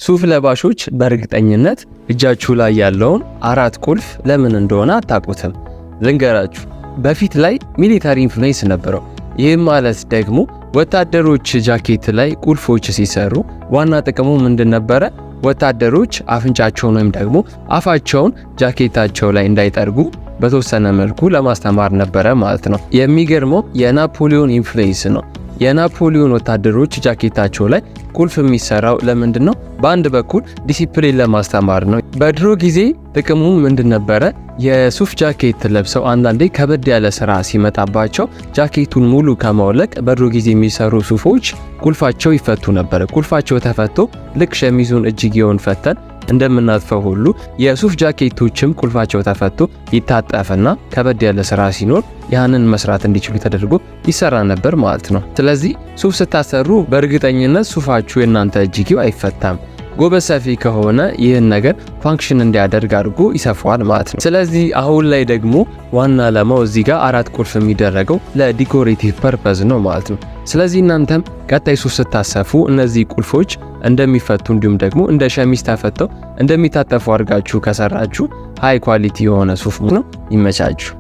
ሱፍ ለባሾች በእርግጠኝነት እጃችሁ ላይ ያለውን 4 ቁልፍ ለምን እንደሆነ አታውቁትም። ልንገራችሁ። በፊት ላይ ሚሊታሪ ኢንፍሉዌንስ ነበረው። ይህም ማለት ደግሞ ወታደሮች ጃኬት ላይ ቁልፎች ሲሰሩ ዋና ጥቅሙ ምንድን ነበረ? ወታደሮች አፍንጫቸውን ወይም ደግሞ አፋቸውን ጃኬታቸው ላይ እንዳይጠርጉ በተወሰነ መልኩ ለማስተማር ነበረ ማለት ነው። የሚገርመው የናፖሊዮን ኢንፍሉዌንስ ነው። የናፖሊዮን ወታደሮች ጃኬታቸው ላይ ቁልፍ የሚሰራው ለምንድን ነው? በአንድ በኩል ዲሲፕሊን ለማስተማር ነው። በድሮ ጊዜ ጥቅሙ ምንድን ነበረ? የሱፍ ጃኬት ለብሰው አንዳንዴ ከበድ ያለ ስራ ሲመጣባቸው ጃኬቱን ሙሉ ከማውለቅ በድሮ ጊዜ የሚሰሩ ሱፎች ቁልፋቸው ይፈቱ ነበር። ቁልፋቸው ተፈቶ ልክ ሸሚዙን እጅጌውን ፈተን እንደምናጥፈው ሁሉ የሱፍ ጃኬቶችም ቁልፋቸው ተፈቶ ይታጠፍና ከበድ ያለ ስራ ሲኖር ያንን መስራት እንዲችሉ ተደርጎ ይሰራ ነበር ማለት ነው። ስለዚህ ሱፍ ስታሰሩ በእርግጠኝነት ሱፋችሁ የናንተ እጅጌው አይፈታም። ጎበዝ ሰፊ ከሆነ ይህን ነገር ፋንክሽን እንዲያደርግ አድርጎ ይሰፋዋል ማለት ነው። ስለዚህ አሁን ላይ ደግሞ ዋና ዓላማው እዚህ ጋር 4 ቁልፍ የሚደረገው ለዲኮሬቲቭ ፐርፐዝ ነው ማለት ነው። ስለዚህ እናንተም ቀጣይ ሱፍ ስታሰፉ እነዚህ ቁልፎች እንደሚፈቱ እንዲሁም ደግሞ እንደ ሸሚዝ ተፈተው እንደሚታጠፉ አድርጋችሁ ከሰራችሁ ሃይ ኳሊቲ የሆነ ሱፍ ነው። ይመቻችሁ።